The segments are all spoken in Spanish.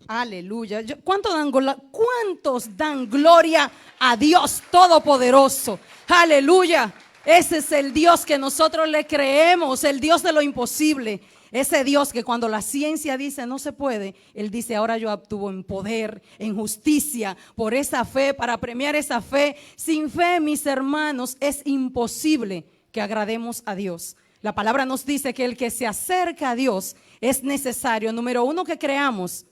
Aleluya. ¿Cuántos dan gloria a Dios Todopoderoso? Aleluya. Ese es el Dios que nosotros le creemos, el Dios de lo imposible. Ese Dios que cuando la ciencia dice no se puede, Él dice ahora yo actúo en poder, en justicia, por esa fe, para premiar esa fe. Sin fe, mis hermanos, es imposible que agrademos a Dios. La palabra nos dice que el que se acerca a Dios es necesario, número uno, que creamos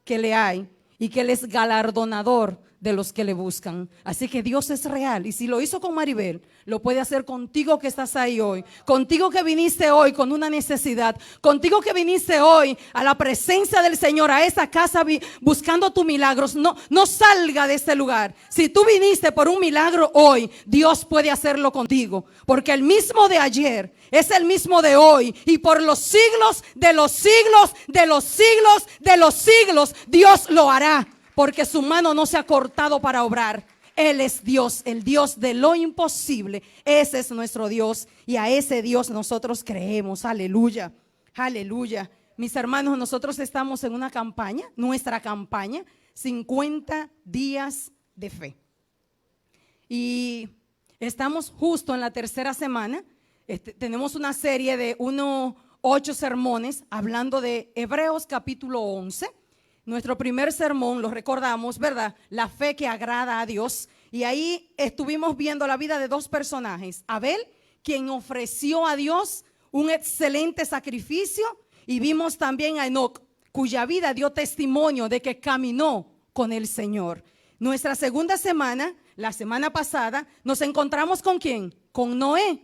que le hay y que Él es galardonador de los que le buscan. Así que Dios es real, y si lo hizo con Maribel, lo puede hacer contigo que estás ahí hoy, contigo que viniste hoy con una necesidad, contigo que viniste hoy a la presencia del Señor, a esa casa buscando tus milagros. No salga de este lugar. Si tú viniste por un milagro hoy, Dios puede hacerlo contigo, porque el mismo de ayer es el mismo de hoy, y por los siglos de los siglos de los siglos de los siglos Dios lo hará, porque su mano no se ha cortado para obrar. Él es Dios, el Dios de lo imposible. Ese es nuestro Dios, y a ese Dios nosotros creemos. Aleluya, aleluya. Mis hermanos, nosotros estamos en una campaña, nuestra campaña, 50 días de fe. Y estamos justo en la tercera semana. Tenemos una serie de 8 sermones hablando de Hebreos capítulo 11. Nuestro primer sermón, lo recordamos, ¿verdad? La fe que agrada a Dios. Y ahí estuvimos viendo la vida de 2 personajes. Abel, quien ofreció a Dios un excelente sacrificio. Y vimos también a Enoc, cuya vida dio testimonio de que caminó con el Señor. Nuestra segunda semana, la semana pasada, nos encontramos ¿con quién? Con Noé.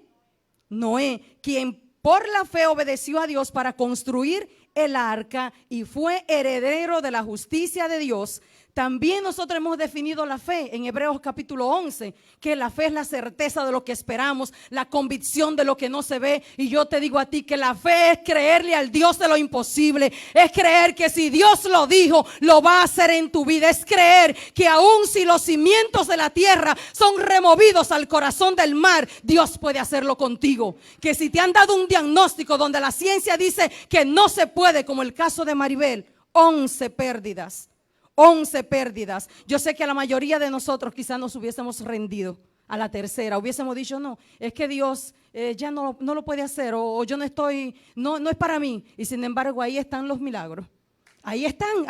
Noé, quien por la fe obedeció a Dios para construir el arca y fue heredero de la justicia de Dios. También nosotros hemos definido la fe en Hebreos capítulo 11, que la fe es la certeza de lo que esperamos, la convicción de lo que no se ve. Y yo te digo a ti que la fe es creerle al Dios de lo imposible, es creer que si Dios lo dijo, lo va a hacer en tu vida, es creer que aun si los cimientos de la tierra son removidos al corazón del mar, Dios puede hacerlo contigo. Que si te han dado un diagnóstico donde la ciencia dice que no se puede, como el caso de Maribel, 11 pérdidas. 11 pérdidas. Yo sé que a la mayoría de nosotros quizás nos hubiésemos rendido a la tercera. Hubiésemos dicho, no, es que Dios ya no lo puede hacer, o yo no estoy, no es para mí. Y sin embargo, ahí están los milagros. Ahí están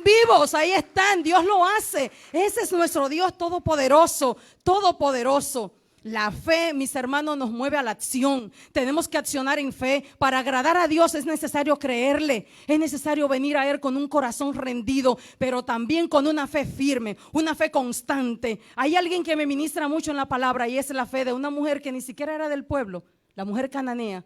vivos, ahí están. Dios lo hace. Ese es nuestro Dios todopoderoso, todopoderoso. La fe, mis hermanos, nos mueve a la acción. Tenemos que accionar en fe. Para agradar a Dios es necesario creerle. Es necesario venir a Él con un corazón rendido, pero también con una fe firme, una fe constante. Hay alguien que me ministra mucho en la palabra, y es la fe de una mujer que ni siquiera era del pueblo, la mujer cananea.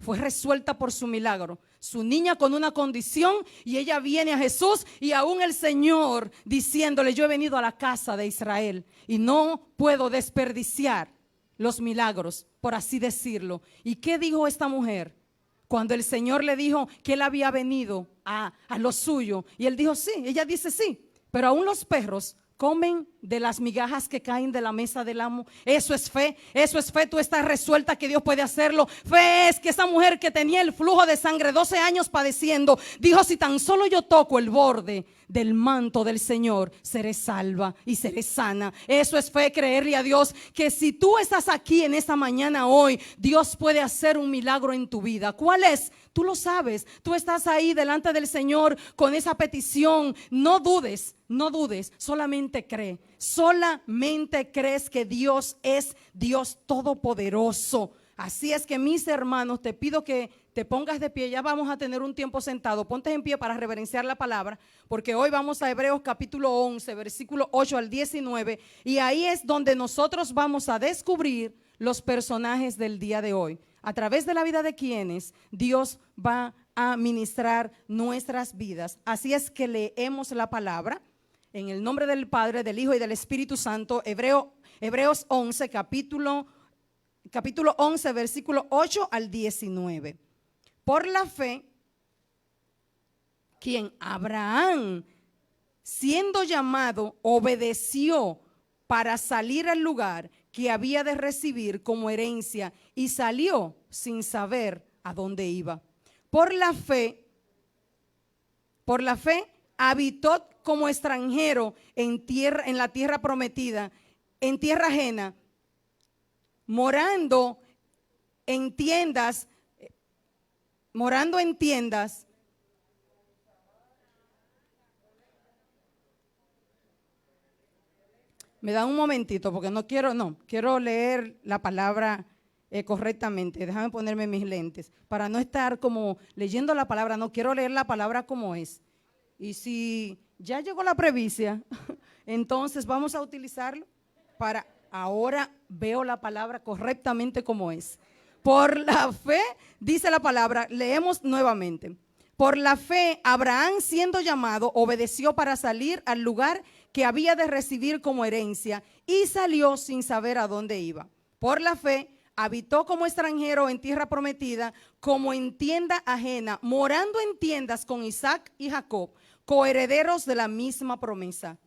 Fue resuelta por su milagro. Su niña con una condición, y ella viene a Jesús, y aún el Señor diciéndole, yo he venido a la casa de Israel y no puedo desperdiciar los milagros, por así decirlo. ¿Y qué dijo esta mujer cuando el Señor le dijo que él había venido a lo suyo? Y él dijo sí, ella dice sí, pero aún los perros comen de las migajas que caen de la mesa del amo. Eso es fe, eso es fe. Tú estás resuelta que Dios puede hacerlo. Fe es que esa mujer que tenía el flujo de sangre 12 años padeciendo, dijo, si tan solo yo toco el borde del manto del Señor, seré salva y seré sana. Eso es fe, creerle a Dios que si tú estás aquí en esta mañana hoy, Dios puede hacer un milagro en tu vida. ¿Cuál es? Tú lo sabes. Tú estás ahí delante del Señor con esa petición. No dudes, no dudes, solamente cree. Solamente crees que Dios es Dios todopoderoso. Así es que, mis hermanos, te pido que te pongas de pie. Ya vamos a tener un tiempo sentado. Ponte en pie para reverenciar la palabra, porque hoy vamos a Hebreos capítulo 11, versículo 8 al 19. Y ahí es donde nosotros vamos a descubrir los personajes del día de hoy, a través de la vida de quienes Dios va a ministrar nuestras vidas. Así es que leemos la palabra en el nombre del Padre, del Hijo y del Espíritu Santo. Hebreos 11, capítulo 11, versículo 8 al 19. Por la fe, quien Abraham, siendo llamado, obedeció para salir al lugar que había de recibir como herencia, y salió sin saber a dónde iba. Por la fe, Por la fe habitó como extranjero en la tierra prometida, en tierra ajena, morando en tiendas. Me da un momentito porque quiero leer la palabra correctamente. Déjame ponerme mis lentes para no estar como leyendo la palabra. No quiero leer la palabra como es. Y si ya llegó la previcia, entonces vamos a utilizarlo para ahora veo la palabra correctamente como es. Por la fe, dice la palabra, leemos nuevamente. Por la fe, Abraham, siendo llamado, obedeció para salir al lugar que había de recibir como herencia y salió sin saber a dónde iba. Por la fe, habitó como extranjero en tierra prometida, como en tienda ajena, morando en tiendas con Isaac y Jacob, coherederos de la misma promesa.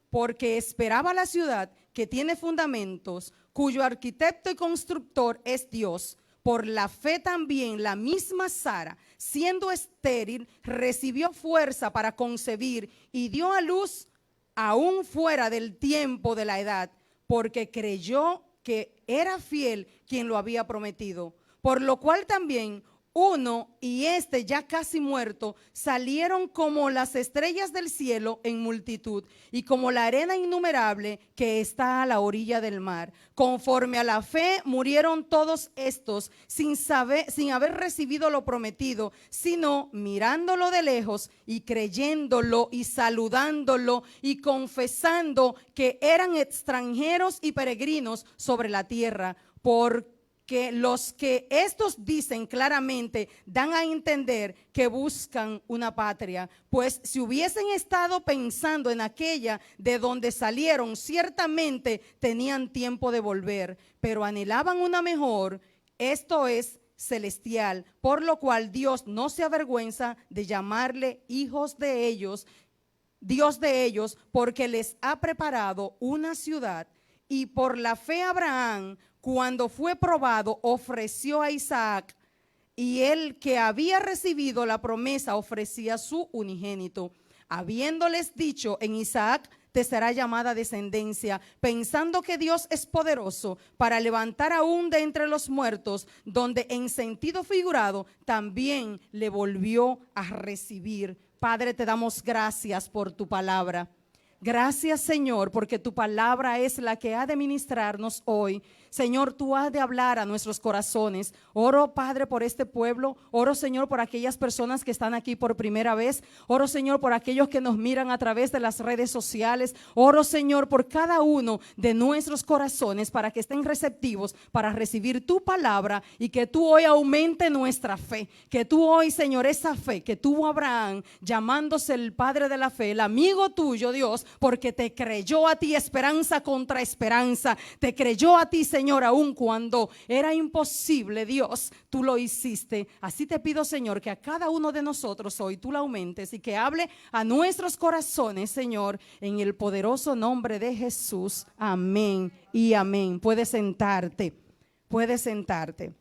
Porque esperaba la ciudad que tiene fundamentos, cuyo arquitecto y constructor es Dios. Por la fe también la misma Sara, siendo estéril, recibió fuerza para concebir y dio a luz aún fuera del tiempo de la edad, porque creyó que era fiel quien lo había prometido. Por lo cual también uno y este ya casi muerto salieron como las estrellas del cielo en multitud y como la arena innumerable que está a la orilla del mar. Conforme a la fe murieron todos estos sin haber recibido lo prometido, sino mirándolo de lejos y creyéndolo y saludándolo y confesando que eran extranjeros y peregrinos sobre la tierra. Que los que estos dicen claramente dan a entender que buscan una patria, pues si hubiesen estado pensando en aquella de donde salieron, ciertamente tenían tiempo de volver, pero anhelaban una mejor, esto es celestial, por lo cual Dios no se avergüenza de llamarle hijos de ellos, Dios de ellos, porque les ha preparado una ciudad. Y por la fe Abraham, cuando fue probado, ofreció a Isaac, y el que había recibido la promesa ofrecía su unigénito, habiéndoles dicho: en Isaac te será llamada descendencia, pensando que Dios es poderoso para levantar aún de entre los muertos, donde en sentido figurado también le volvió a recibir. Padre, te damos gracias por tu palabra. Gracias, Señor, porque tu palabra es la que ha de ministrarnos hoy. Señor, tú has de hablar a nuestros corazones. Oro, Padre, por este pueblo. Oro, Señor, por aquellas personas que están aquí por primera vez. Oro, Señor, por aquellos que nos miran a través de las redes sociales. Oro, Señor, por cada uno de nuestros corazones para que estén receptivos para recibir tu palabra y que tú hoy aumente nuestra fe. Que tú hoy, Señor, esa fe que tuvo Abraham, llamándose el padre de la fe, el amigo tuyo, Dios, porque te creyó a ti esperanza contra esperanza. Te creyó a ti, Señor, aun cuando era imposible, Dios, tú lo hiciste. Así te pido, Señor, que a cada uno de nosotros hoy tú la aumentes y que hable a nuestros corazones, Señor, en el poderoso nombre de Jesús. Amén y amén. Puedes sentarte, puedes sentarte.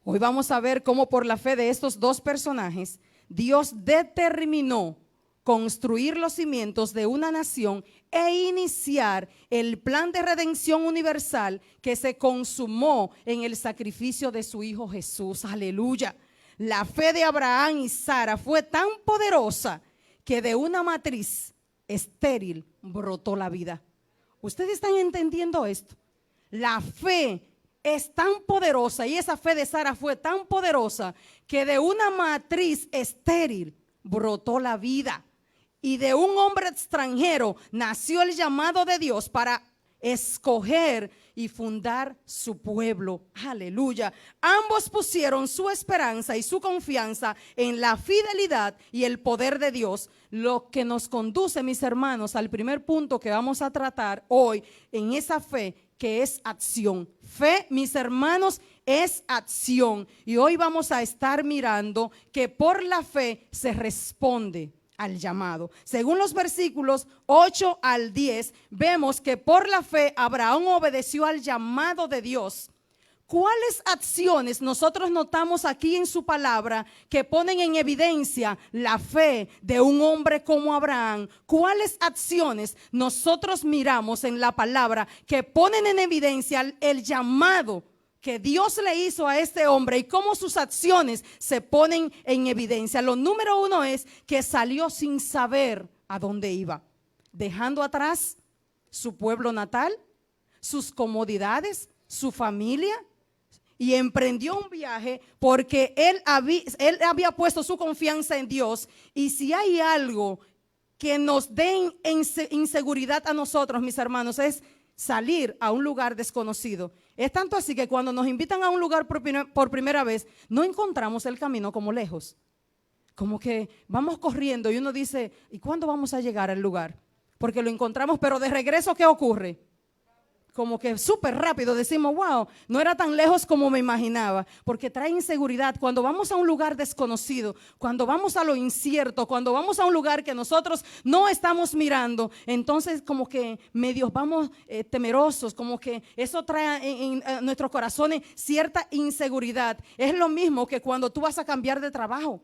Hoy vamos a ver cómo por la fe de estos dos personajes, Dios determinó construir los cimientos de una nación e iniciar el plan de redención universal que se consumó en el sacrificio de su Hijo Jesús. Aleluya. La fe de Abraham y Sara fue tan poderosa que de una matriz estéril brotó la vida. ¿Ustedes están entendiendo esto? La fe es tan poderosa y esa fe de Sara fue tan poderosa que de una matriz estéril brotó la vida. Y de un hombre extranjero nació el llamado de Dios para escoger y fundar su pueblo. Aleluya. Ambos pusieron su esperanza y su confianza en la fidelidad y el poder de Dios, lo que nos conduce, mis hermanos, al primer punto que vamos a tratar hoy en esa fe, que es acción. Fe, mis hermanos, es acción. Y hoy vamos a estar mirando que por la fe se responde al llamado. Según los versículos 8 al 10, vemos que por la fe Abraham obedeció al llamado de Dios ¿Cuáles acciones nosotros notamos aquí en su palabra que ponen en evidencia la fe de un hombre como Abraham? ¿Cuáles acciones nosotros miramos en la palabra que ponen en evidencia el llamado que Dios le hizo a este hombre y cómo sus acciones se ponen en evidencia? Lo número uno es que salió sin saber a dónde iba, dejando atrás su pueblo natal, sus comodidades, su familia, y emprendió un viaje porque él había puesto su confianza en Dios. Y si hay algo que nos dé inseguridad a nosotros, mis hermanos, es salir a un lugar desconocido. Es tanto así que cuando nos invitan a un lugar por primera vez, no encontramos el camino como lejos. Como que vamos corriendo y uno dice, ¿y cuándo vamos a llegar al lugar? Porque lo encontramos, pero de regreso, ¿qué ocurre? Como que súper rápido decimos, wow, no era tan lejos como me imaginaba, porque trae inseguridad. Cuando vamos a un lugar desconocido, cuando vamos a lo incierto, cuando vamos a un lugar que nosotros no estamos mirando, entonces como que medios vamos temerosos, como que eso trae en nuestros corazones cierta inseguridad. Es lo mismo que cuando tú vas a cambiar de trabajo.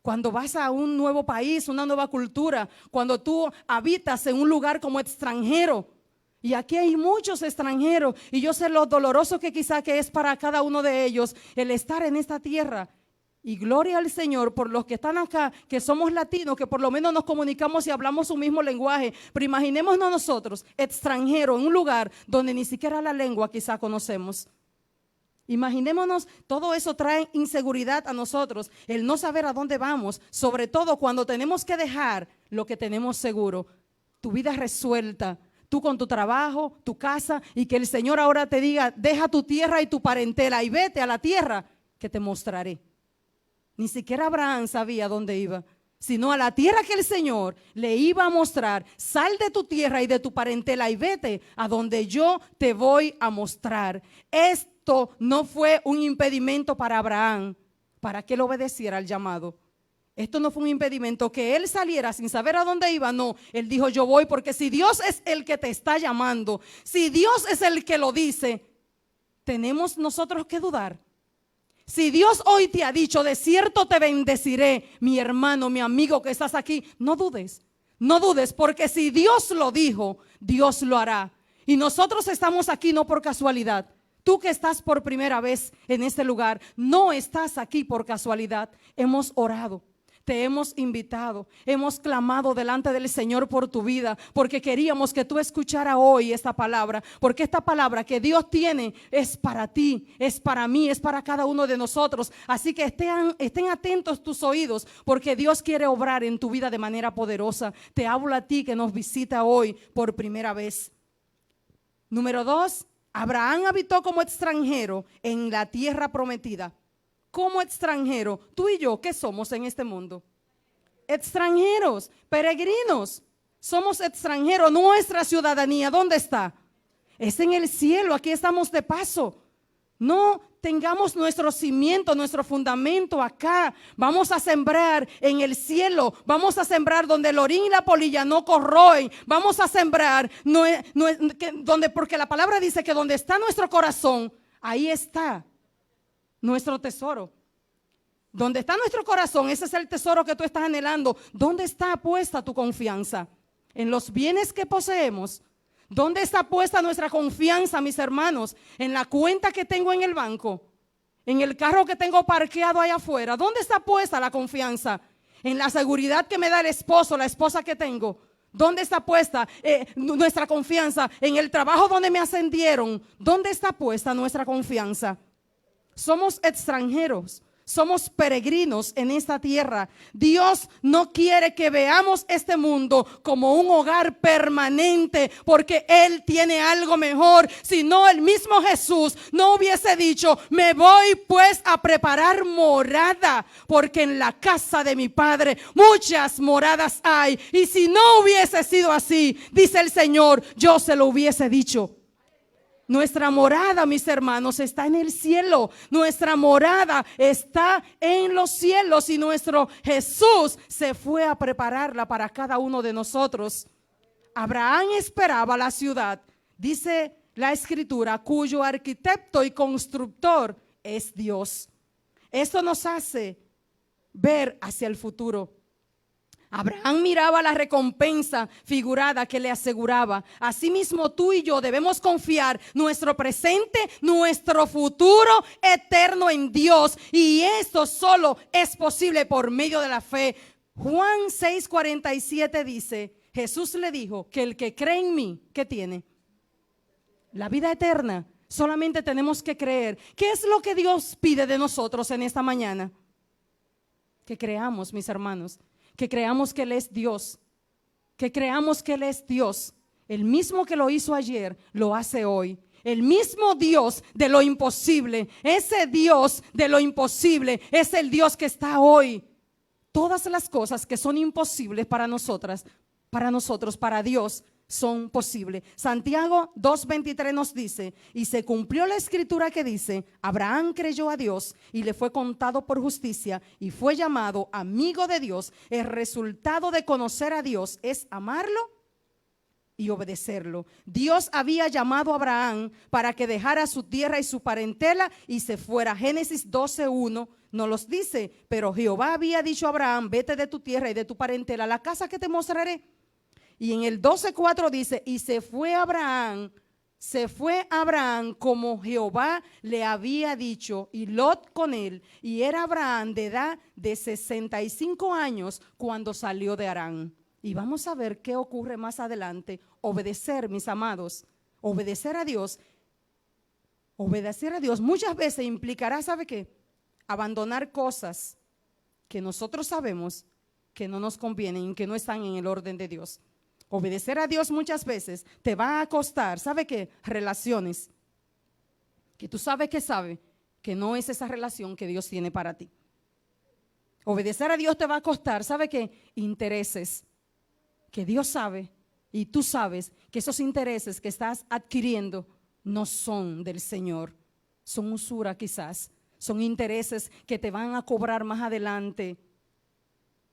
Cuando vas a un nuevo país, una nueva cultura, cuando tú habitas en un lugar como extranjero. Y aquí hay muchos extranjeros y yo sé lo doloroso que quizá que es para cada uno de ellos el estar en esta tierra. Y gloria al Señor por los que están acá, que somos latinos, que por lo menos nos comunicamos y hablamos un mismo lenguaje. Pero imaginémonos nosotros, extranjeros, en un lugar donde ni siquiera la lengua quizá conocemos. Imaginémonos, todo eso trae inseguridad a nosotros, el no saber a dónde vamos, sobre todo cuando tenemos que dejar lo que tenemos seguro, tu vida resuelta. Tú con tu trabajo, tu casa, y que el Señor ahora te diga, deja tu tierra y tu parentela y vete a la tierra que te mostraré. Ni siquiera Abraham sabía dónde iba, sino a la tierra que el Señor le iba a mostrar. Sal de tu tierra y de tu parentela y vete a donde yo te voy a mostrar. Esto no fue un impedimento para Abraham, para que él obedeciera al llamado. Esto no fue un impedimento que él saliera sin saber a dónde iba. No, él dijo, yo voy, porque si Dios es el que te está llamando, si Dios es el que lo dice, tenemos nosotros que dudar. Si Dios hoy te ha dicho, de cierto te bendeciré, mi hermano, mi amigo que estás aquí, no dudes. No dudes, porque si Dios lo dijo, Dios lo hará. Y nosotros estamos aquí no por casualidad. Tú que estás por primera vez en este lugar, no estás aquí por casualidad. Hemos orado. Te hemos invitado, hemos clamado delante del Señor por tu vida, porque queríamos que tú escucharas hoy esta palabra, porque esta palabra que Dios tiene es para ti, es para mí, es para cada uno de nosotros. Así que estén atentos tus oídos, porque Dios quiere obrar en tu vida de manera poderosa. Te hablo a ti que nos visita hoy por primera vez. Número 2, Abraham habitó como extranjero en la tierra prometida. Como extranjero, tú y yo, ¿qué somos en este mundo? Extranjeros, peregrinos. Somos extranjeros. Nuestra ciudadanía, ¿dónde está? Es en el cielo. Aquí estamos de paso. No tengamos nuestro cimiento, nuestro fundamento acá. Vamos a sembrar en el cielo. Vamos a sembrar donde el orín y la polilla no corroen. Vamos a sembrar porque la palabra dice que donde está nuestro corazón, ahí está nuestro tesoro. Donde está nuestro corazón, ese es el tesoro que tú estás anhelando. ¿Dónde está puesta tu confianza? ¿En los bienes que poseemos? ¿Dónde está puesta nuestra confianza, mis hermanos? ¿En la cuenta que tengo en el banco? ¿En el carro que tengo parqueado allá afuera? ¿Dónde está puesta la confianza? ¿En la seguridad que me da el esposo, la esposa que tengo? ¿Dónde está puesta nuestra confianza? ¿En el trabajo donde me ascendieron? ¿Dónde está puesta nuestra confianza? Somos extranjeros, somos peregrinos en esta tierra. Dios no quiere que veamos este mundo como un hogar permanente, porque Él tiene algo mejor. Si no, el mismo Jesús no hubiese dicho, me voy pues a preparar morada, porque en la casa de mi Padre muchas moradas hay. Y si no hubiese sido así, dice el Señor, yo se lo hubiese dicho. Nuestra morada, mis hermanos, está en el cielo. Nuestra morada está en los cielos y nuestro Jesús se fue a prepararla para cada uno de nosotros. Abraham esperaba la ciudad. Dice la Escritura, cuyo arquitecto y constructor es Dios. Esto nos hace ver hacia el futuro. Abraham miraba la recompensa figurada que le aseguraba. Asimismo, tú y yo debemos confiar nuestro presente, nuestro futuro eterno en Dios. Y esto solo es posible por medio de la fe. Juan 6:47 dice, Jesús le dijo que el que cree en mí, ¿qué tiene? La vida eterna. Solamente tenemos que creer. ¿Qué es lo que Dios pide de nosotros en esta mañana? Que creamos, mis hermanos. Que creamos que Él es Dios, que creamos que Él es Dios. El mismo que lo hizo ayer, lo hace hoy. El mismo Dios de lo imposible, ese Dios de lo imposible es el Dios que está hoy. Todas las cosas que son imposibles para nosotros, para Dios, son posibles. Santiago 2:23 nos dice, y se cumplió la escritura que dice, Abraham creyó a Dios y le fue contado por justicia y fue llamado amigo de Dios. El resultado de conocer a Dios es amarlo y obedecerlo. Dios había llamado a Abraham para que dejara su tierra y su parentela y se fuera. Génesis 12:1 nos los dice, pero Jehová había dicho a Abraham, vete de tu tierra y de tu parentela a la casa que te mostraré. Y en el 12:4 dice, y se fue Abraham como Jehová le había dicho, y Lot con él. Y era Abraham de edad de 65 años cuando salió de Harán. Y vamos a ver qué ocurre más adelante. Obedecer, mis amados, obedecer a Dios muchas veces implicará, ¿sabe qué? Abandonar cosas que nosotros sabemos que no nos convienen, que no están en el orden de Dios. Obedecer a Dios muchas veces te va a costar, ¿sabe qué? Relaciones que tú sabes que no es esa relación que Dios tiene para ti. Obedecer a Dios te va a costar, ¿sabe qué? Intereses que Dios sabe y tú sabes que esos intereses que estás adquiriendo no son del Señor, son usura quizás, son intereses que te van a cobrar más adelante,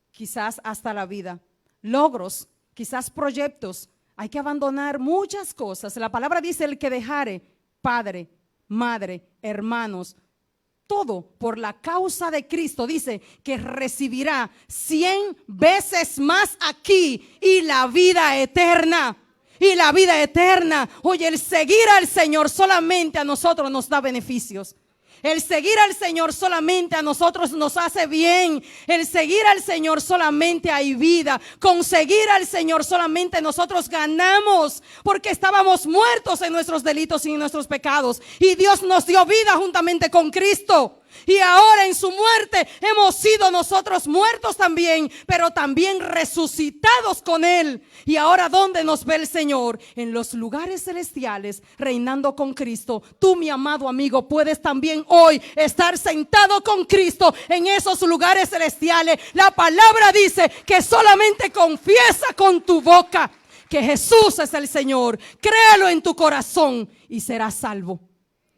quizás hasta la vida. Logros, quizás proyectos, hay que abandonar muchas cosas. La palabra dice, el que dejare padre, madre, hermanos, todo por la causa de Cristo, dice que recibirá 100 veces más aquí y la vida eterna. Y la vida eterna. Oye, el seguir al Señor solamente a nosotros nos da beneficios. El seguir al Señor solamente a nosotros nos hace bien. El seguir al Señor solamente hay vida. Conseguir al Señor solamente nosotros ganamos, porque estábamos muertos en nuestros delitos y en nuestros pecados. Y Dios nos dio vida juntamente con Cristo. Y ahora en su muerte hemos sido nosotros muertos también, pero también resucitados con Él. Y ahora ¿dónde nos ve el Señor? En los lugares celestiales, reinando con Cristo. Tú, mi amado amigo, puedes también hoy estar sentado con Cristo en esos lugares celestiales. La palabra dice que solamente confiesa con tu boca que Jesús es el Señor. Créalo en tu corazón y serás salvo.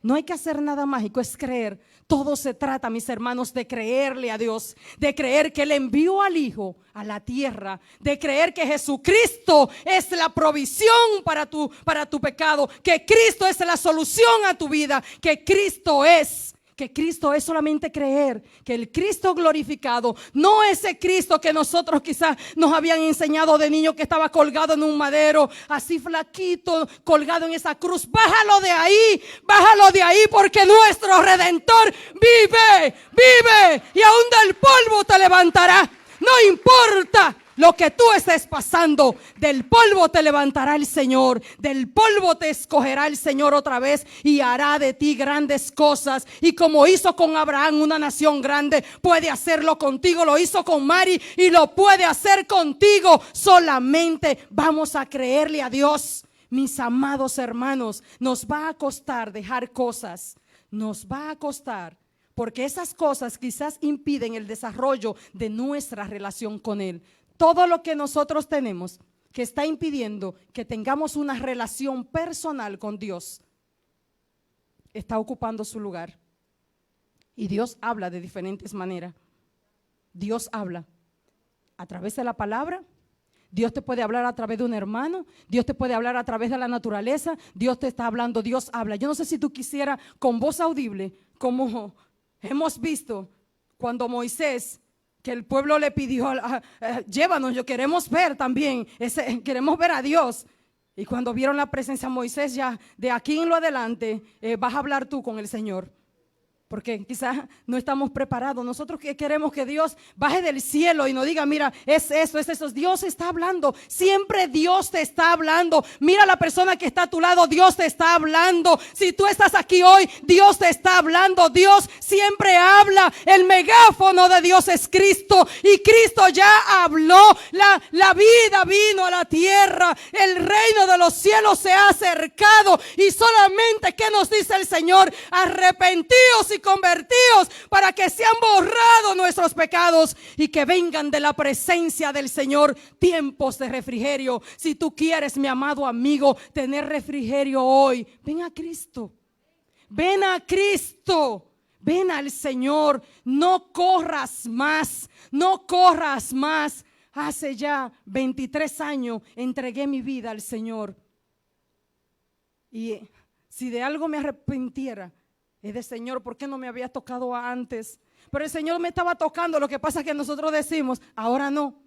No hay que hacer nada mágico, es creer. Todo se trata, mis hermanos, de creerle a Dios, de creer que Él envió al Hijo a la tierra, de creer que Jesucristo es la provisión para tu pecado, que Cristo es la solución a tu vida, que Cristo es solamente creer que el Cristo glorificado, no ese Cristo que nosotros quizás nos habían enseñado de niño, que estaba colgado en un madero, así flaquito, colgado en esa cruz. Bájalo de ahí, porque nuestro Redentor vive, y aún del polvo te levantará. No importa lo que tú estés pasando, del polvo te levantará el Señor, del polvo te escogerá el Señor otra vez y hará de ti grandes cosas. Y como hizo con Abraham una nación grande, puede hacerlo contigo. Lo hizo con Mari y lo puede hacer contigo. Solamente vamos a creerle a Dios. Mis amados hermanos, nos va a costar dejar cosas, nos va a costar, porque esas cosas quizás impiden el desarrollo de nuestra relación con Él. Todo lo que nosotros tenemos que está impidiendo que tengamos una relación personal con Dios está ocupando su lugar. Y Dios habla de diferentes maneras. Dios habla a través de la palabra, Dios te puede hablar a través de un hermano, Dios te puede hablar a través de la naturaleza, Dios te está hablando, Dios habla. Yo no sé si tú quisieras con voz audible, como hemos visto cuando Moisés, que el pueblo le pidió, llévanos, yo queremos ver también, queremos ver a Dios. Y cuando vieron la presencia de Moisés, ya de aquí en lo adelante vas a hablar tú con el Señor. Porque quizás no estamos preparados. Nosotros que queremos que Dios baje del cielo y nos diga, mira, es eso, es eso. Dios está hablando. Siempre Dios te está hablando. Mira a la persona que está a tu lado, Dios te está hablando. Si tú estás aquí hoy, Dios te está hablando. Dios siempre habla. El megáfono de Dios es Cristo. Y Cristo ya habló. La vida vino a la tierra. El reino de los cielos se ha acercado. Y solamente, ¿qué nos dice el Señor? Arrepentíos y convertidos para que sean borrados nuestros pecados y que vengan de la presencia del Señor tiempos de refrigerio. Si tú quieres, mi amado amigo, tener refrigerio hoy, ven a Cristo. Ven a Cristo. Ven al Señor. No corras más. No corras más. Hace ya 23 años entregué mi vida al Señor. Y si de algo me arrepintiera, es de Señor, ¿por qué no me había tocado antes? Pero el Señor me estaba tocando. Lo que pasa es que nosotros decimos, ahora no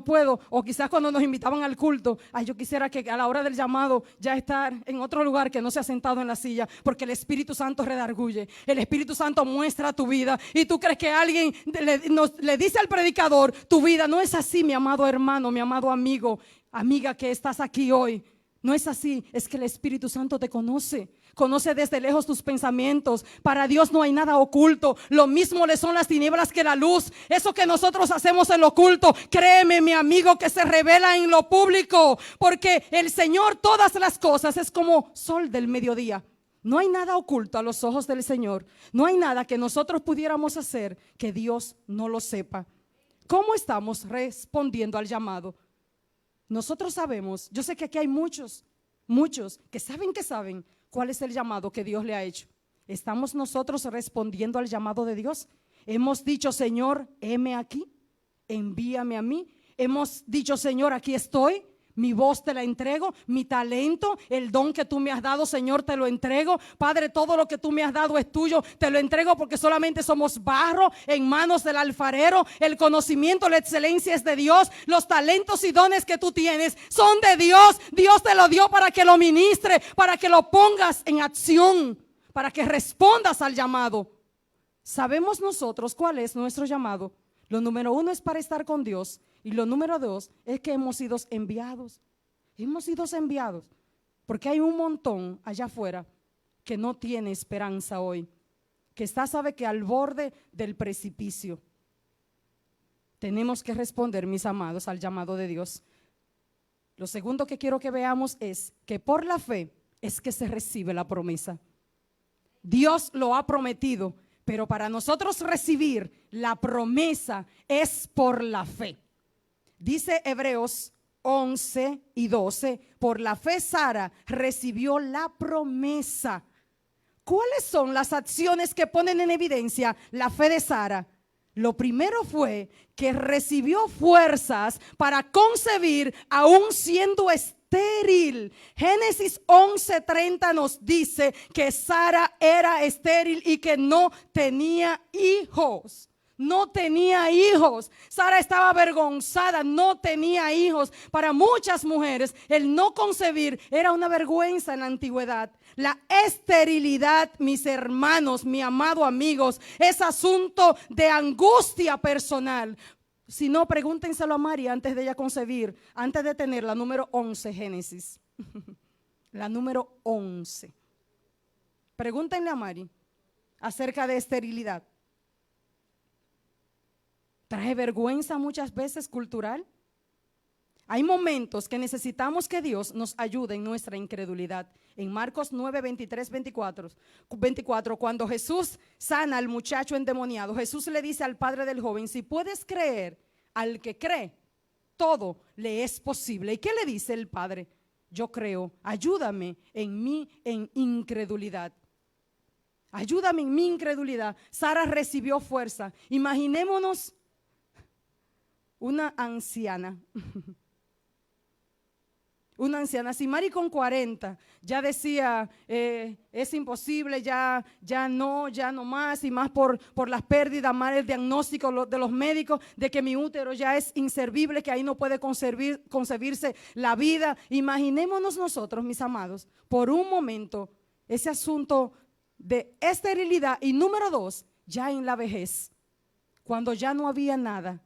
puedo. O quizás cuando nos invitaban al culto, yo quisiera que a la hora del llamado ya estar en otro lugar que no sea sentado en la silla, porque el Espíritu Santo redarguye. El Espíritu Santo muestra tu vida y tú crees que alguien le dice al predicador, tu vida no es así, mi amado hermano, mi amado amigo, amiga que estás aquí hoy. No es así, es que el Espíritu Santo te conoce. Conoce desde lejos tus pensamientos. Para Dios no hay nada oculto. Lo mismo le son las tinieblas que la luz. Eso que nosotros hacemos en lo oculto, créeme, mi amigo, que se revela en lo público. Porque el Señor, todas las cosas, es como sol del mediodía. No hay nada oculto a los ojos del Señor. No hay nada que nosotros pudiéramos hacer que Dios no lo sepa. ¿Cómo estamos respondiendo al llamado? Nosotros sabemos, yo sé que aquí hay muchos que saben cuál es el llamado que Dios le ha hecho. ¿Estamos nosotros respondiendo al llamado de Dios? Hemos dicho, Señor, heme aquí, envíame a mí. Hemos dicho, Señor, aquí estoy, mi voz te la entrego, mi talento, el don que tú me has dado, Señor, te lo entrego. Padre, todo lo que tú me has dado es tuyo, te lo entrego porque solamente somos barro en manos del alfarero. El conocimiento, la excelencia es de Dios. Los talentos y dones que tú tienes son de Dios. Dios te lo dio para que lo ministre, para que lo pongas en acción, para que respondas al llamado. ¿Sabemos nosotros cuál es nuestro llamado? Lo número 1 es para estar con Dios. Y lo número 2 es que hemos sido enviados. Hemos sido enviados. Porque hay un montón allá afuera que no tiene esperanza hoy. Que está, sabe que al borde del precipicio. Tenemos que responder, mis amados, al llamado de Dios. Lo segundo que quiero que veamos es que por la fe es que se recibe la promesa. Dios lo ha prometido, pero para nosotros recibir la promesa es por la fe. Dice Hebreos 11 y 12, por la fe Sara recibió la promesa. ¿Cuáles son las acciones que ponen en evidencia la fe de Sara? Lo primero fue que recibió fuerzas para concebir aún siendo estéril. Génesis 11:30 nos dice que Sara era estéril y que no tenía hijos. No tenía hijos. Sara estaba avergonzada, no tenía hijos. Para muchas mujeres, el no concebir era una vergüenza en la antigüedad. La esterilidad, mis hermanos, mi amado amigos, es asunto de angustia personal. Si no, pregúntenselo a María antes de ella concebir, antes de tener la número 11, Génesis. La número 11. Pregúntenle a María acerca de esterilidad. Trae vergüenza muchas veces cultural. Hay momentos que necesitamos que Dios nos ayude en nuestra incredulidad. En Marcos 9, 23, 24, cuando Jesús sana al muchacho endemoniado, Jesús le dice al padre del joven, si puedes creer, al que cree, todo le es posible. ¿Y qué le dice el padre? Yo creo, ayúdame en mi incredulidad. Ayúdame en mi incredulidad. Sara recibió fuerza. Imaginémonos una anciana una anciana. Si Mari con 40 ya decía, es imposible, ya no más, y más por las pérdidas, más el diagnóstico de los médicos de que mi útero ya es inservible, que ahí no puede concebirse la vida. Imaginémonos nosotros, mis amados, por un momento, ese asunto de esterilidad. Y número 2, ya en la vejez, cuando ya no había nada,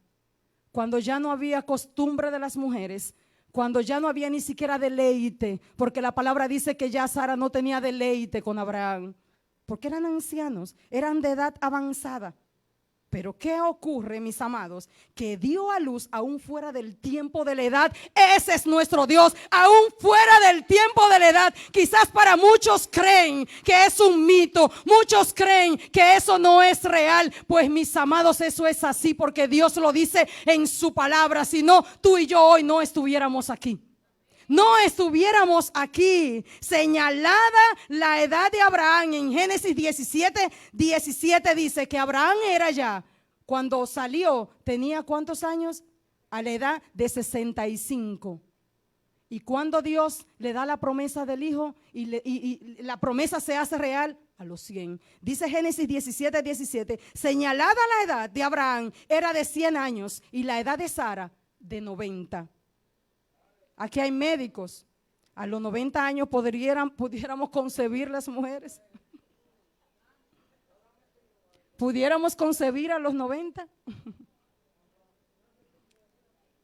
cuando ya no había costumbre de las mujeres, cuando ya no había ni siquiera deleite, porque la palabra dice que ya Sara no tenía deleite con Abraham, porque eran ancianos, eran de edad avanzada. Pero ¿qué ocurre, mis amados? Que dio a luz aún fuera del tiempo de la edad. Ese es nuestro Dios, aún fuera del tiempo de la edad. Quizás para muchos creen que es un mito, muchos creen que eso no es real. Pues mis amados, eso es así porque Dios lo dice en su palabra. Si no, tú y yo hoy no estuviéramos aquí. No estuviéramos aquí. Señalada la edad de Abraham en Génesis 17 dice que Abraham era ya, cuando salió, tenía ¿cuántos años? A la edad de 65. Y cuando Dios le da la promesa del hijo y la promesa se hace real, a los 100. Dice Génesis 17, señalada la edad de Abraham era de 100 años y la edad de Sara de 90. Aquí hay médicos. A los 90 años pudiéramos concebir las mujeres. ¿Pudiéramos concebir a los 90?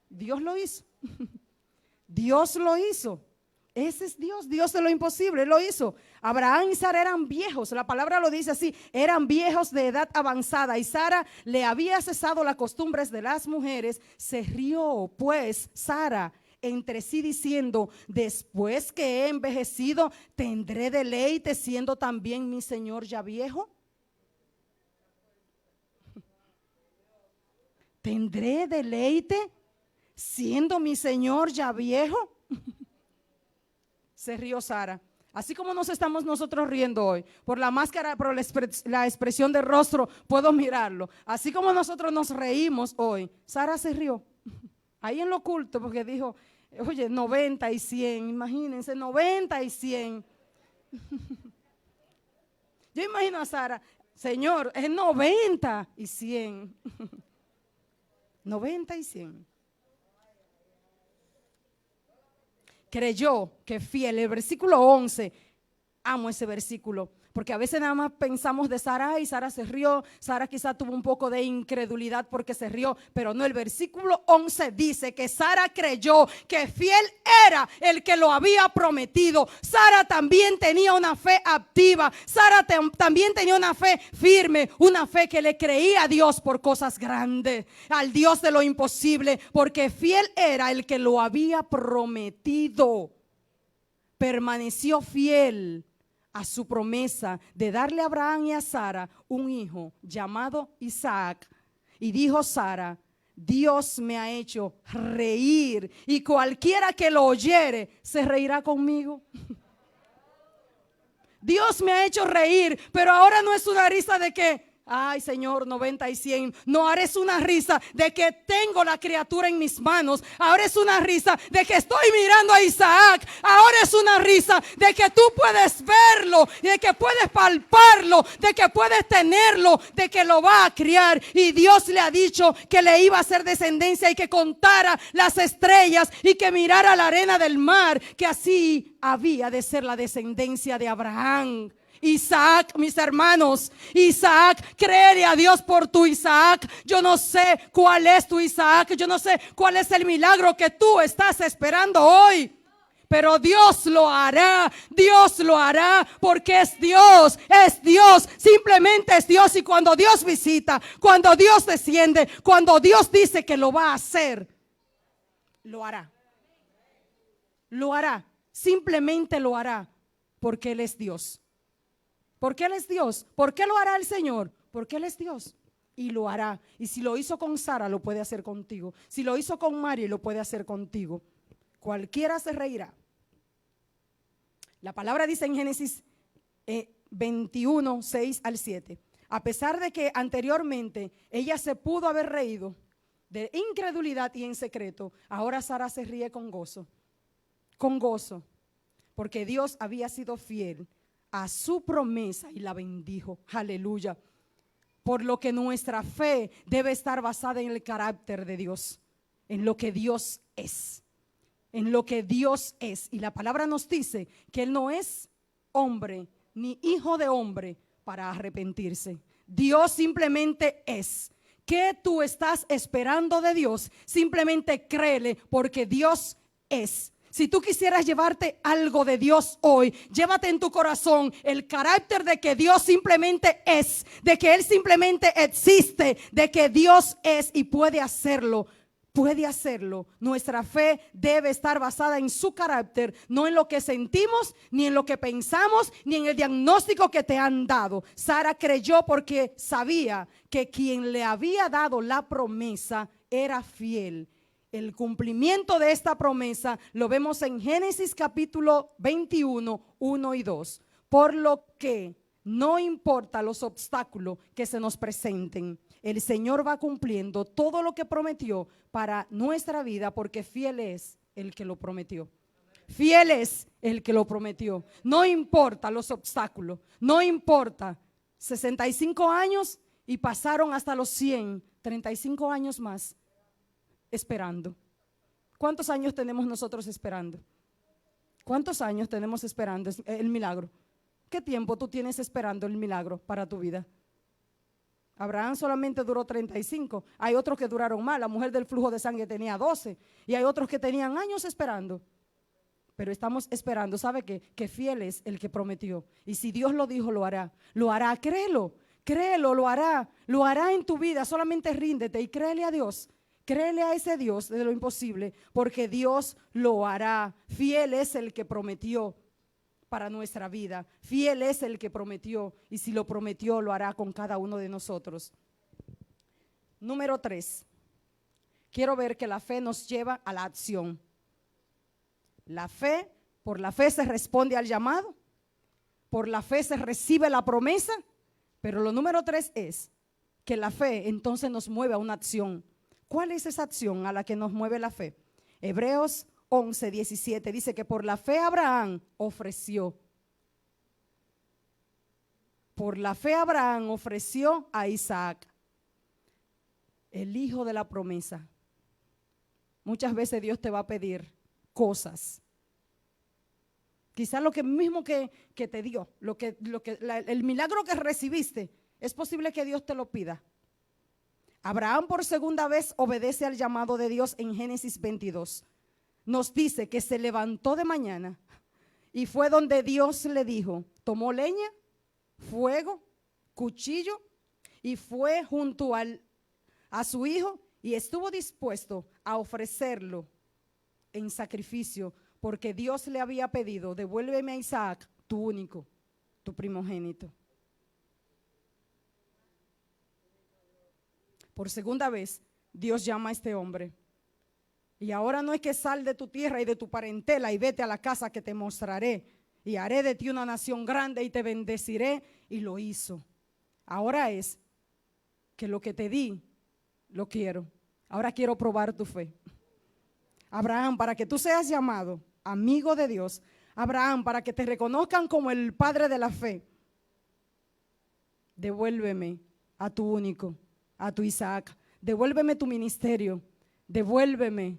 Dios lo hizo. Dios lo hizo. Ese es Dios, Dios de lo imposible, lo hizo. Abraham y Sara eran viejos, la palabra lo dice así, eran viejos de edad avanzada y Sara le había cesado las costumbres de las mujeres. Se rió pues Sara entre sí diciendo, después que he envejecido, ¿tendré deleite siendo también mi Señor ya viejo? ¿Tendré deleite siendo mi Señor ya viejo? Se rió Sara. Así como nos estamos nosotros riendo hoy, por la máscara, por la expresión del rostro, puedo mirarlo. Así como nosotros nos reímos hoy, Sara se rió. Ahí en lo oculto, porque dijo, oye, 90 y 100, imagínense, 90 y 100. Yo imagino a Sara, Señor, es 90 y 100. 90 y 100. Creyó que fiel, el versículo 11, amo ese versículo, porque a veces nada más pensamos de Sara y Sara se rió, Sara quizá tuvo un poco de incredulidad porque se rió, pero no, el versículo 11 dice que Sara creyó que fiel era el que lo había prometido. Sara también tenía una fe activa, Sara también tenía una fe firme, una fe que le creía a Dios por cosas grandes, al Dios de lo imposible, porque fiel era el que lo había prometido. Permaneció fiel a su promesa de darle a Abraham y a Sara un hijo llamado Isaac. Y dijo Sara, Dios me ha hecho reír y cualquiera que lo oyere se reirá conmigo. Dios me ha hecho reír, pero ahora no es una risa de que, ay Señor, 90 y 100. No, ahora es una risa de que tengo la criatura en mis manos. Ahora es una risa de que estoy mirando a Isaac. Ahora es una risa de que tú puedes verlo, de que puedes palparlo, de que puedes tenerlo, de que lo va a criar. Y Dios le ha dicho que le iba a hacer descendencia y que contara las estrellas y que mirara la arena del mar, que así había de ser la descendencia de Abraham. Isaac, mis hermanos, Isaac, créele a Dios por tu Isaac. Yo no sé cuál es tu Isaac, yo no sé cuál es el milagro que tú estás esperando hoy, pero Dios lo hará porque es Dios, simplemente es Dios. Y cuando Dios visita, cuando Dios desciende, cuando Dios dice que lo va a hacer, lo hará, simplemente lo hará, porque Él es Dios. Porque Él es Dios. ¿Por qué lo hará el Señor? Porque Él es Dios y lo hará. Y si lo hizo con Sara, lo puede hacer contigo. Si lo hizo con María, lo puede hacer contigo. Cualquiera se reirá. La palabra dice en Génesis 21, 6 al 7. A pesar de que anteriormente ella se pudo haber reído de incredulidad y en secreto, ahora Sara se ríe con gozo. con gozo, porque Dios había sido fiel a su promesa y la bendijo. Aleluya. Por lo que nuestra fe debe estar basada en el carácter de Dios, en lo que Dios es, en lo que Dios es. Y la palabra nos dice que Él no es hombre ni hijo de hombre para arrepentirse. Dios simplemente es. ¿Qué tú estás esperando de Dios? Simplemente créele, porque Dios es. Si tú quisieras llevarte algo de Dios hoy, llévate en tu corazón el carácter de que Dios simplemente es, de que Él simplemente existe, de que Dios es y puede hacerlo. Puede hacerlo. Nuestra fe debe estar basada en su carácter, no en lo que sentimos, ni en lo que pensamos, ni en el diagnóstico que te han dado. Sara creyó porque sabía que quien le había dado la promesa era fiel. El cumplimiento de esta promesa lo vemos en Génesis capítulo 21, 1 y 2. Por lo que no importa los obstáculos que se nos presenten, el Señor va cumpliendo todo lo que prometió para nuestra vida, porque fiel es el que lo prometió. Fiel es el que lo prometió. No importa los obstáculos, no importa. 65 años y pasaron hasta los 100, 35 años más esperando. ¿Cuántos años tenemos nosotros esperando? ¿Cuántos años tenemos esperando el milagro? ¿Qué tiempo tú tienes esperando el milagro para tu vida? Abraham solamente duró 35. Hay otros que duraron más. La mujer del flujo de sangre tenía 12. Y hay otros que tenían años esperando. Pero estamos esperando. ¿Sabe qué? Que fiel es el que prometió. Y si Dios lo dijo, lo hará. Lo hará, créelo. Créelo, lo hará. Lo hará en tu vida. Solamente ríndete y créele a Dios. Créele a ese Dios de lo imposible, porque Dios lo hará. Fiel es el que prometió para nuestra vida. Fiel es el que prometió, y si lo prometió, lo hará con cada uno de nosotros. Número 3. Quiero ver que la fe nos lleva a la acción. La fe, por la fe se responde al llamado, por la fe se recibe la promesa, pero lo número 3 es que la fe entonces nos mueve a una acción. ¿Cuál es esa acción a la que nos mueve la fe? Hebreos 11, 17 dice que por la fe Abraham ofreció. Por la fe Abraham ofreció a Isaac, el hijo de la promesa. Muchas veces Dios te va a pedir cosas. Quizás lo que mismo que te dio, el milagro que recibiste, es posible que Dios te lo pida. Abraham por segunda vez obedece al llamado de Dios en Génesis 22. Nos dice que se levantó de mañana y fue donde Dios le dijo, tomó leña, fuego, cuchillo y fue junto a su hijo y estuvo dispuesto a ofrecerlo en sacrificio, porque Dios le había pedido, devuélveme a Isaac, tu único, tu primogénito. Por segunda vez, Dios llama a este hombre. Y ahora no es que sal de tu tierra y de tu parentela y vete a la casa que te mostraré. Y haré de ti una nación grande y te bendeciré. Y lo hizo. Ahora es que lo que te di, lo quiero. Ahora quiero probar tu fe. Abraham, para que tú seas llamado amigo de Dios. Abraham, para que te reconozcan como el padre de la fe. Devuélveme a tu único, a tu Isaac. Devuélveme tu ministerio. Devuélveme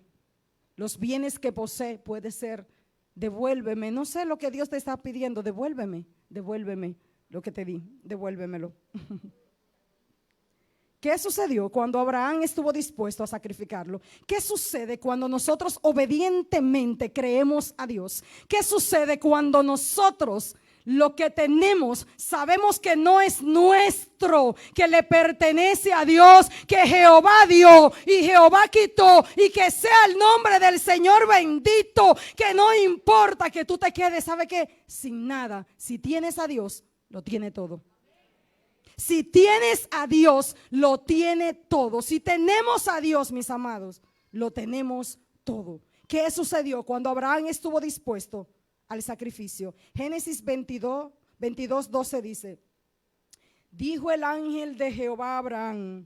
los bienes que posee, puede ser. Devuélveme, no sé lo que Dios te está pidiendo. Devuélveme lo que te di. Devuélvemelo. ¿Qué sucedió cuando Abraham estuvo dispuesto a sacrificarlo? ¿Qué sucede cuando nosotros obedientemente creemos a Dios? ¿Qué sucede cuando nosotros lo que tenemos sabemos que no es nuestro, que le pertenece a Dios, que Jehová dio y Jehová quitó, y que sea el nombre del Señor bendito, que no importa que tú te quedes, ¿sabe qué? Sin nada. Si tienes a Dios, lo tiene todo. Si tienes a Dios, lo tiene todo. Si tenemos a Dios, mis amados, lo tenemos todo. ¿Qué sucedió cuando Abraham estuvo dispuesto al sacrificio? Génesis 22, 12 dice: dijo el ángel de Jehová a Abraham,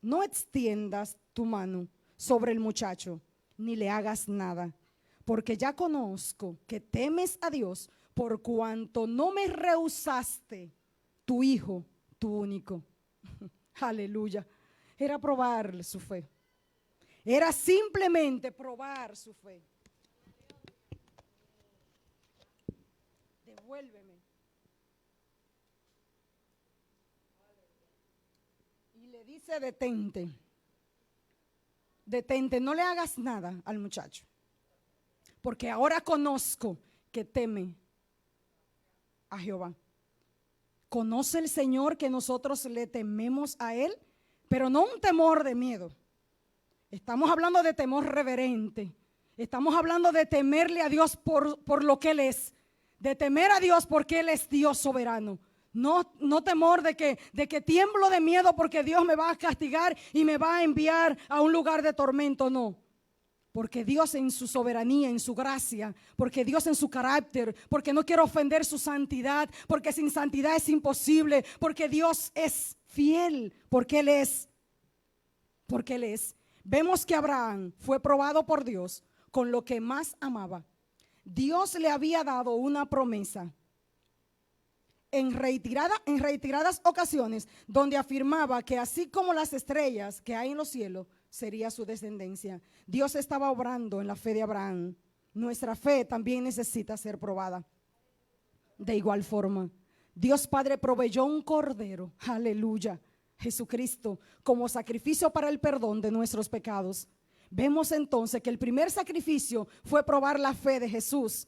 no extiendas tu mano sobre el muchacho, ni le hagas nada, porque ya conozco que temes a Dios, por cuanto no me rehusaste tu hijo, tu único. Aleluya. Era probar su fe. Era simplemente probar su fe. Devuélveme. Y le dice, detente. Detente, no le hagas nada al muchacho. Porque ahora conozco que teme a Jehová. Conoce el Señor que nosotros le tememos a Él, pero no un temor de miedo. Estamos hablando de temor reverente. Estamos hablando de temerle a Dios por lo que Él es. De temer a Dios porque Él es Dios soberano. No temor de que tiemblo de miedo porque Dios me va a castigar y me va a enviar a un lugar de tormento, no. Porque Dios en su soberanía, en su gracia, porque Dios en su carácter, porque no quiero ofender su santidad, porque sin santidad es imposible, porque Dios es fiel, porque Él es. Vemos que Abraham fue probado por Dios con lo que más amaba. Dios le había dado una promesa en reiteradas ocasiones, donde afirmaba que así como las estrellas que hay en los cielos, sería su descendencia. Dios estaba obrando en la fe de Abraham. Nuestra fe también necesita ser probada. De igual forma, Dios Padre proveyó un cordero, aleluya, Jesucristo, como sacrificio para el perdón de nuestros pecados. Vemos entonces que el primer sacrificio fue probar la fe de Jesús.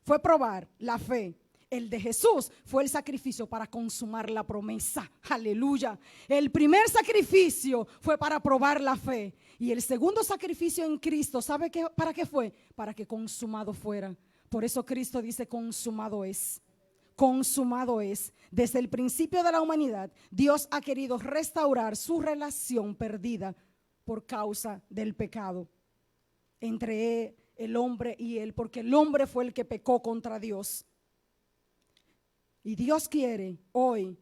Fue probar la fe. El de Jesús fue el sacrificio para consumar la promesa. Aleluya. El primer sacrificio fue para probar la fe. Y el segundo sacrificio en Cristo, ¿sabe para qué fue? Para que consumado fuera. Por eso Cristo dice consumado es. Consumado es. Desde el principio de la humanidad, Dios ha querido restaurar su relación perdida por causa del pecado entre el hombre y él, porque el hombre fue el que pecó contra Dios. Y Dios quiere hoy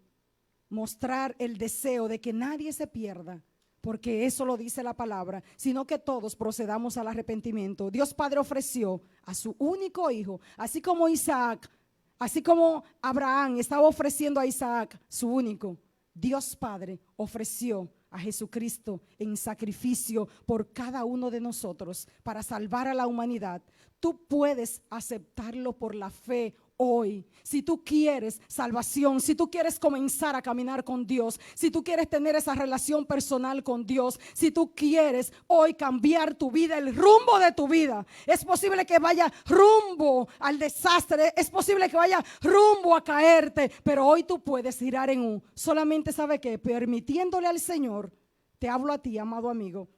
mostrar el deseo de que nadie se pierda, porque eso lo dice la palabra, sino que todos procedamos al arrepentimiento. Dios Padre ofreció a su único hijo, así como Isaac, así como Abraham estaba ofreciendo a Isaac su único. Dios Padre ofreció a Jesucristo en sacrificio por cada uno de nosotros para salvar a la humanidad. Tú puedes aceptarlo por la fe hoy. Si tú quieres salvación, si tú quieres comenzar a caminar con Dios, si tú quieres tener esa relación personal con Dios, si tú quieres hoy cambiar tu vida, el rumbo de tu vida, es posible que vaya rumbo al desastre, es posible que vaya rumbo a caerte, pero hoy tú puedes girar en U. Solamente sabe que permitiéndole al Señor, te hablo a ti, amado amigo,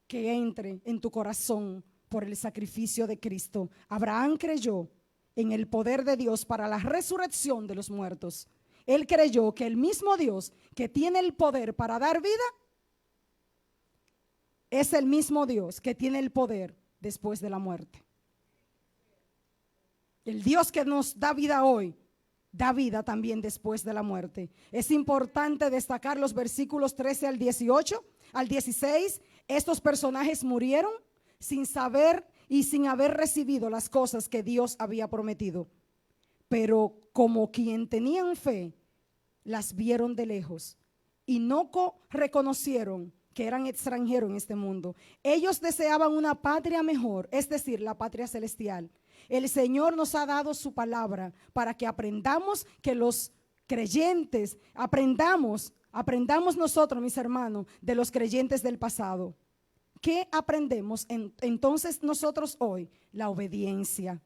que entre en tu corazón por el sacrificio de Cristo. Abraham creyó en el poder de Dios para la resurrección de los muertos. Él creyó que el mismo Dios que tiene el poder para dar vida es el mismo Dios que tiene el poder después de la muerte. El Dios que nos da vida hoy da vida también después de la muerte. Es importante destacar los versículos 13 al 18, al 16. Estos personajes murieron sin saber y sin haber recibido las cosas que Dios había prometido. Pero como quien tenían fe, las vieron de lejos y no reconocieron que eran extranjeros en este mundo. Ellos deseaban una patria mejor, es decir, la patria celestial. El Señor nos ha dado su palabra para que aprendamos, que los creyentes aprendamos nosotros, mis hermanos, de los creyentes del pasado. ¿Qué aprendemos entonces nosotros hoy? La obediencia.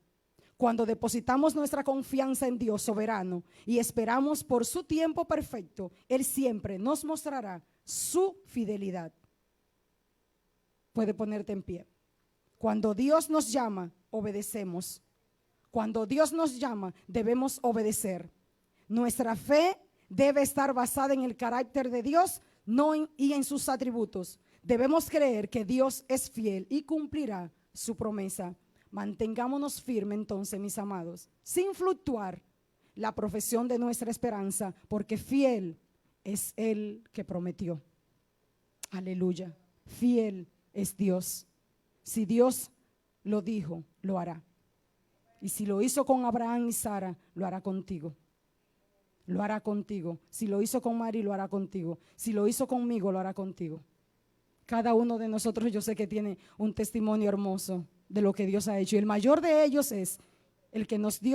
Cuando depositamos nuestra confianza en Dios soberano y esperamos por su tiempo perfecto, Él siempre nos mostrará su fidelidad. Puede ponerte en pie. Cuando Dios nos llama, obedecemos. Cuando Dios nos llama, debemos obedecer. Nuestra fe debe estar basada en el carácter de Dios y en sus atributos. Debemos creer que Dios es fiel y cumplirá su promesa. Mantengámonos firmes entonces, mis amados, sin fluctuar la profesión de nuestra esperanza, porque fiel es el que prometió. Aleluya. Fiel es Dios. Si Dios lo dijo, lo hará. Y si lo hizo con Abraham y Sara, lo hará contigo. Lo hará contigo. Si lo hizo con Mari, lo hará contigo. Si lo hizo conmigo, lo hará contigo. Cada uno de nosotros yo sé que tiene un testimonio hermoso de lo que Dios ha hecho. Y el mayor de ellos es el que nos dio